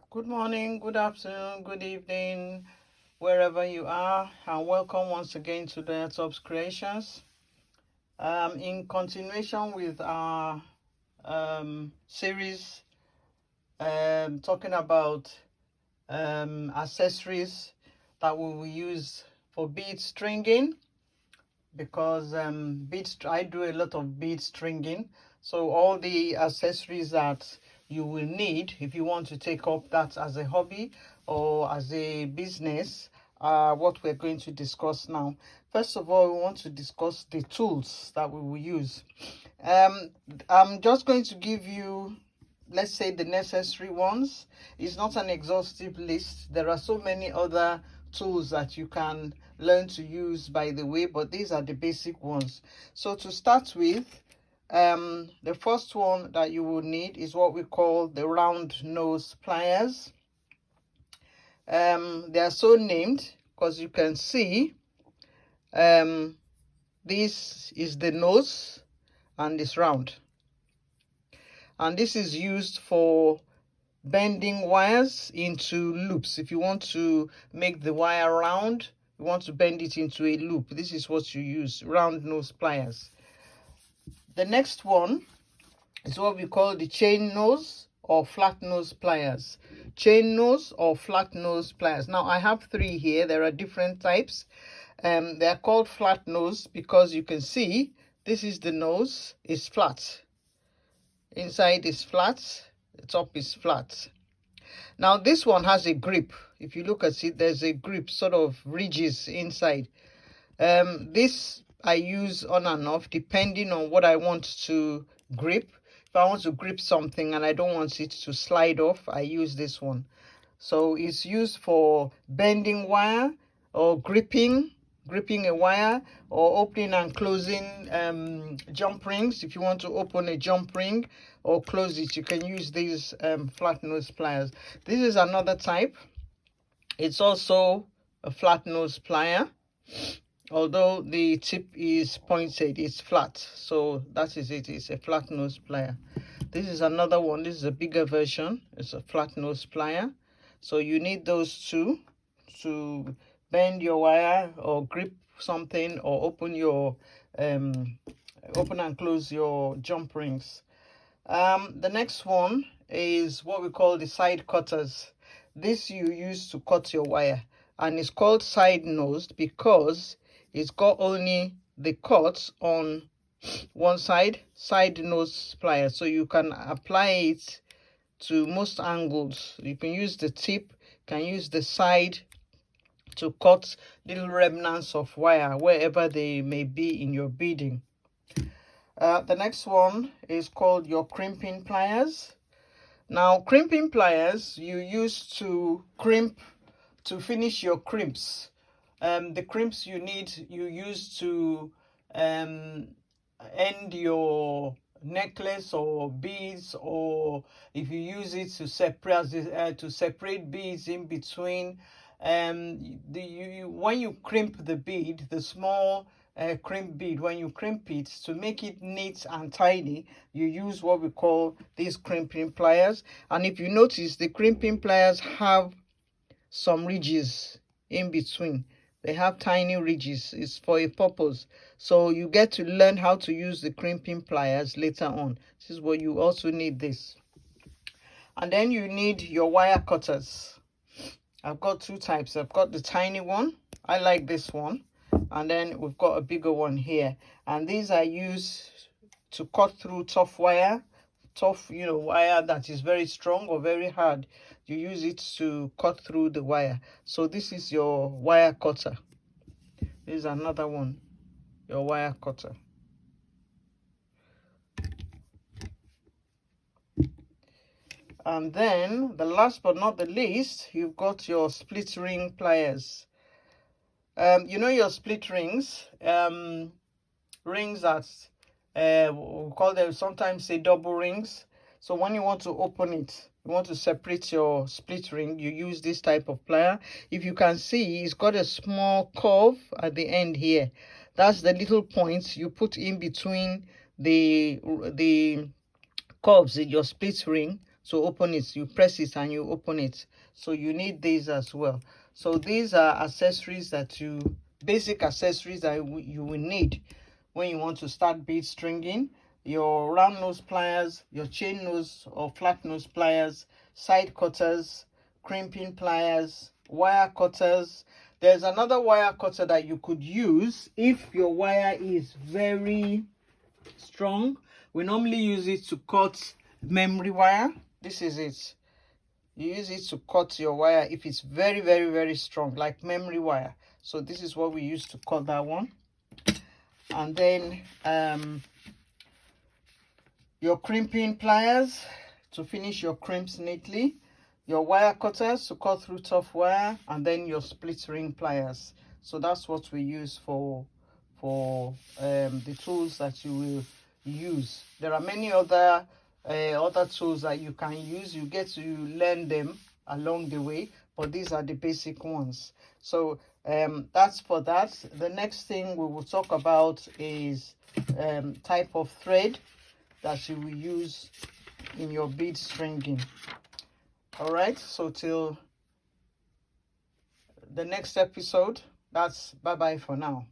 Good morning, good afternoon, good evening, wherever you are, and welcome once again to the Tops Creations. In continuation with our series talking about accessories that we will use for bead stringing, because I do a lot of bead stringing, so all the accessories that you will need if you want to take up that as a hobby or as a business are what we're going to discuss now. First of all, we want to discuss the tools that we will use. I'm just going to give you, let's say, the necessary ones. It's not an exhaustive list. There are so many other tools that you can learn to use, by the way, but these are the basic ones. So to start with, the first one that you will need is what we call the round nose pliers. They are so named because you can see this is the nose and it's round, and this is used for bending wires into loops. If you want to make the wire round, you want to bend it into a loop, this is what you use, round nose pliers. The next one is what we call the chain nose or flat nose pliers. Chain nose or flat nose pliers. Now I have three here. There are different types. They are called flat nose because you can see this is the nose, is flat. Inside is flat, the top is flat. Now this one has a grip. If you look at it, there's a grip, sort of ridges inside. This I use on and off depending on what I want to grip. If I want to grip something and I don't want it to slide off, I use this one. So it's used for bending wire or gripping a wire, or opening and closing jump rings. If you want to open a jump ring or close it, you can use these flat nose pliers. This is another type. It's also a flat nose plier, although the tip is pointed, it's flat, so that is it. It's a flat nose plier. This is another one. This is a bigger version. It's a flat nose plier. So you need those two to bend your wire or grip something or open and close your jump rings. The next one is what we call the side cutters. This you use to cut your wire, and it's called side nosed because it's got only the cuts on one side nose plier, so you can apply it to most angles. You can use the tip, can use the side to cut little remnants of wire wherever they may be in your beading. The next one is called your crimping pliers. Now crimping pliers you use to crimp, to finish your crimps. The crimps you use to end your necklace or beads, or if you use it to separate beads in between. When you crimp the bead, the small crimp bead, when you crimp it to make it neat and tidy, you use what we call these crimping pliers. And if you notice, the crimping pliers have some ridges in between. They have tiny ridges. It's for a purpose. So you get to learn how to use the crimping pliers later on. This is what you also need this. And then you need your wire cutters. I've got two types. I've got the tiny one. I like this one. And then we've got a bigger one here. And these are used to cut through tough wire. Tough, wire that is very strong or very hard. You use it to cut through the wire. So this is your wire cutter. This is another one, your wire cutter. And then the last but not the least, you've got your split ring pliers. Your split rings, rings that we call them, sometimes say double rings. So when you want to open it, you want to separate your split ring, you use this type of plier. If you can see, it's got a small curve at the end here. That's the little points you put in between the curves in your split ring to open it. You press it and you open it. So you need these as well. So these are accessories that basic accessories that you will need when you want to start bead stringing. Your round nose pliers, your chain nose or flat nose pliers, side cutters, crimping pliers, wire cutters. There's another wire cutter that you could use if your wire is very strong. We normally use it to cut memory wire. This is it. You use it to cut your wire if it's very, very, very strong, like memory wire. So this is what we use to cut that one. And then your crimping pliers to finish your crimps neatly, your wire cutters to cut through tough wire, and then your split ring pliers. So that's what we use for the tools that you will use. There are many other tools that you can use. You get to learn them along the way, but these are the basic ones. So that's for that. The next thing we will talk about is type of thread that you will use in your bead stringing. All right, so till the next episode, that's bye bye for now.